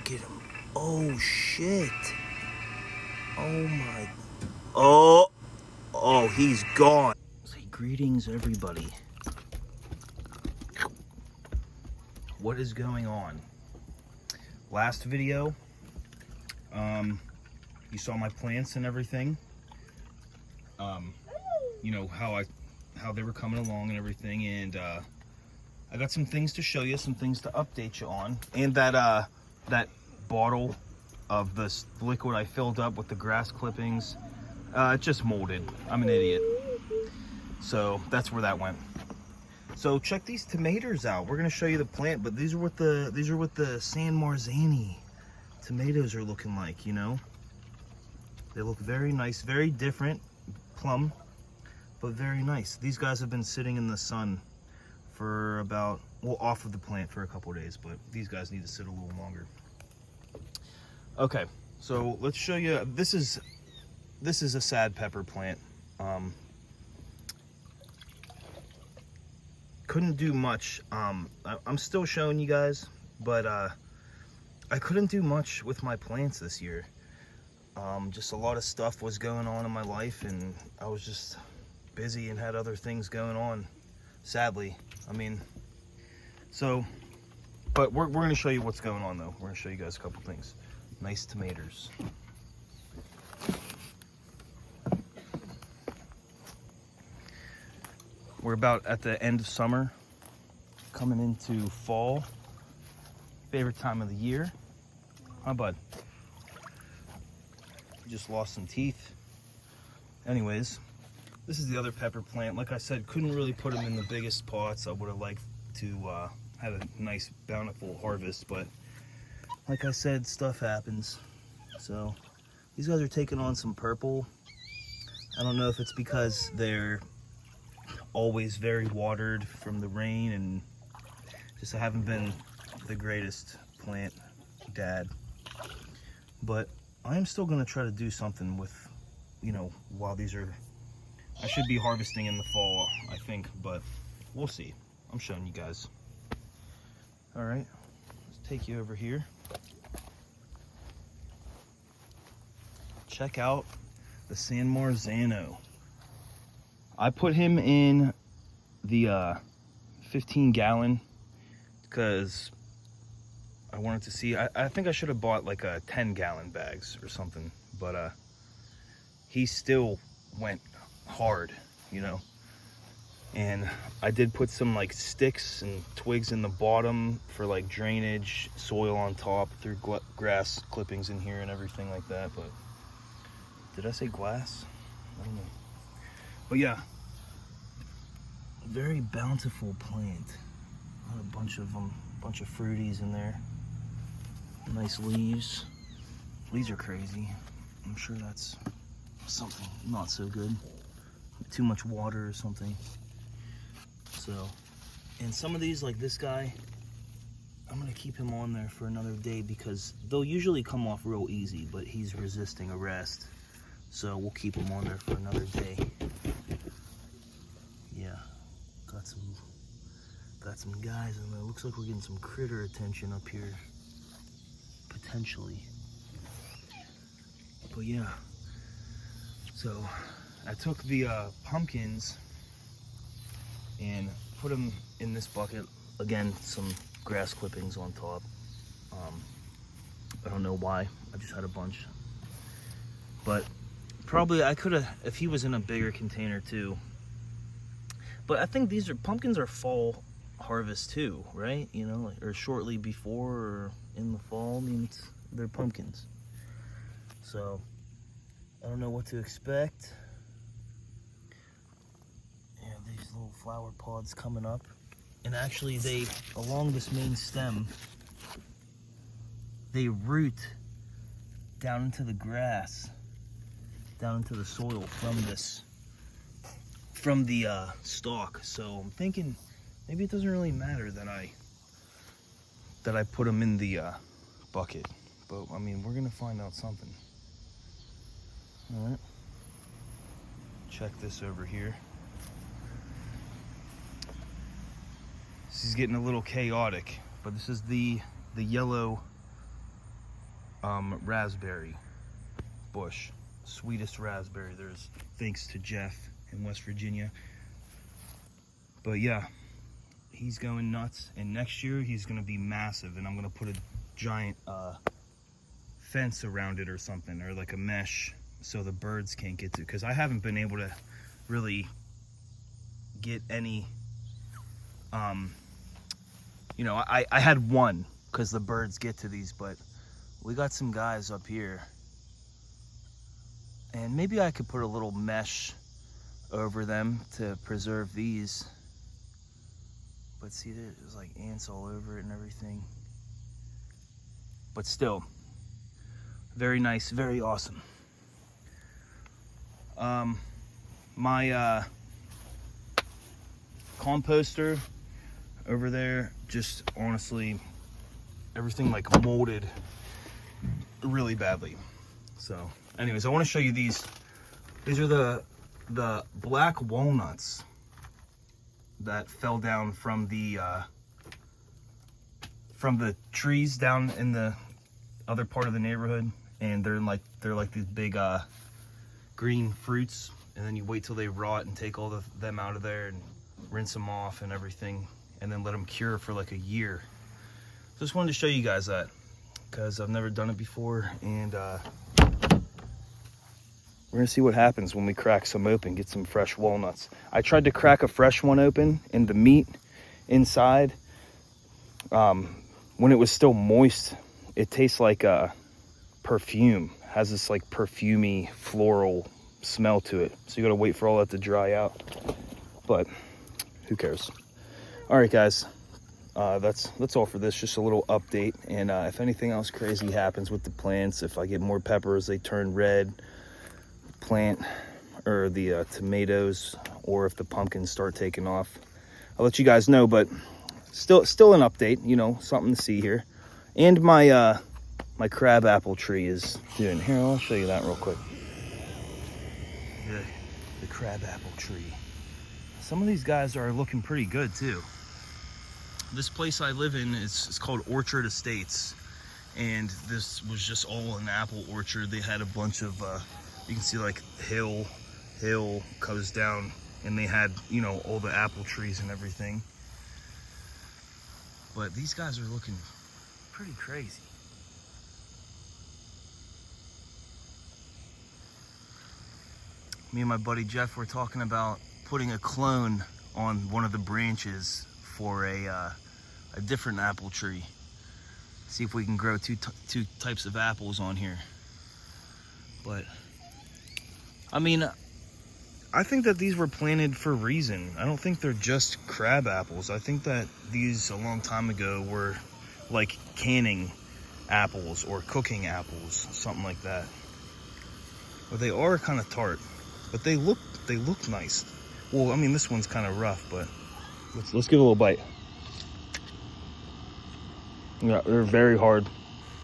Get him. Oh, shit. Oh, my. Oh. Oh, he's gone. Say greetings, everybody. What is going on? Last video, you saw my plants and everything. You know, how they were coming along and everything, and I got some things to show you, some things to update you on. And that bottle of this liquid I filled up with the grass clippings, it just molded. I'm an idiot. So that's where that went. So check these tomatoes out. We're gonna show you the plant, but these are what the San Marzani tomatoes are looking like, you know. They look very nice, very different, plum, but very nice. These guys have been sitting in the sun for about, well, off of the plant for a couple of days, but these guys need to sit a little longer. Okay, so let's show you. This is a sad pepper plant. Couldn't do much. I'm still showing you guys, but I couldn't do much with my plants this year. Just a lot of stuff was going on in my life, and I was just busy and had other things going on, sadly. I mean, so, but we're going to show you what's going on, though. We're going to show you guys a couple things. Nice tomatoes. We're about at the end of summer, coming into fall. Favorite time of the year. Huh, bud? Just lost some teeth. Anyways, this is the other pepper plant. Like I said, couldn't really put them in the biggest pots. I would have liked to have a nice bountiful harvest, but like I said, stuff happens. So these guys are taking on some purple. I don't know if it's because they're always very watered from the rain, and just I haven't been the greatest plant dad, but I am still going to try to do something with, you know, while these are, I should be harvesting in the fall, I think, but we'll see. I'm showing you guys. All right, let's take you over here. Check out the San Marzano. I put him in the 15-gallon because I wanted to see. I think I should have bought like a 10-gallon bags or something, but he still went hard, you know. And I did put some like sticks and twigs in the bottom for like drainage, soil on top, through grass clippings in here and everything like that. But did I say glass? I don't know. But yeah, very bountiful plant. Got a bunch of them, bunch of fruities in there. Nice leaves. Leaves are crazy. I'm sure that's something not so good. Too much water or something. So, and some of these, like this guy, I'm gonna keep him on there for another day because they'll usually come off real easy, but he's resisting arrest. So we'll keep him on there for another day. Yeah, got some guys in there. Looks like we're getting some critter attention up here, potentially. But yeah, so I took the pumpkins and put them in this bucket. Again, some grass clippings on top. I don't know why, I just had a bunch. But probably I could have, if he was in a bigger container too. But I think these pumpkins are fall harvest too, right? You know, or shortly before or in the fall. I mean, they're pumpkins. So I don't know what to expect. Yeah, these little flower pods coming up. And actually they, along this main stem, they root down into the grass, down into the soil from the stalk. So I'm thinking maybe it doesn't really matter that I put them in the bucket. But I mean, we're gonna find out something. All right, check this over here. This is getting a little chaotic, but this is the yellow raspberry bush. Sweetest raspberry there's, thanks to Jeff in West Virginia. But yeah, he's going nuts, and next year he's gonna be massive, and I'm gonna put a giant fence around it or something, or like a mesh, so the birds can't get to it, because I haven't been able to really get any you know, I had one because the birds get to these, but we got some guys up here, and maybe I could put a little mesh over them to preserve these. But see, there's like ants all over it and everything. But still, very nice, very awesome. My composter over there, just honestly, everything like molded really badly. So anyways, I want to show you these. These are the black walnuts that fell down from the trees down in the other part of the neighborhood, and they're like these big green fruits, and then you wait till they rot and take all them out of there and rinse them off and everything, and then let them cure for like a year. Just wanted to show you guys that because I've never done it before, and we're gonna see what happens when we crack some open, get some fresh walnuts. I tried to crack a fresh one open, and the meat inside, when it was still moist, it tastes like perfume. Has this like perfumey floral smell to it. So you gotta wait for all that to dry out. But who cares? All right, guys, that's all for this. Just a little update. And if anything else crazy happens with the plants, if I get more peppers, they turn red, plant or the tomatoes, or if the pumpkins start taking off, I'll let you guys know. But still an update, you know, something to see here. And my my crab apple tree is doing here. I'll show you that real quick. The crab apple tree. Some of these guys are looking pretty good too. This place I live in is called Orchard Estates, and this was just all an apple orchard. They had a bunch of you can see like hill goes down, and they had, you know, all the apple trees and everything. But these guys are looking pretty crazy. Me and my buddy Jeff were talking about putting a clone on one of the branches for a different apple tree. See if we can grow two types of apples on here. But I mean, I think that these were planted for a reason. I don't think they're just crab apples. I think that these a long time ago were like canning apples or cooking apples, something like that. But they are kind of tart, but they look nice. Well, I mean, this one's kind of rough, but let's give it a little bite. Yeah, they're very hard.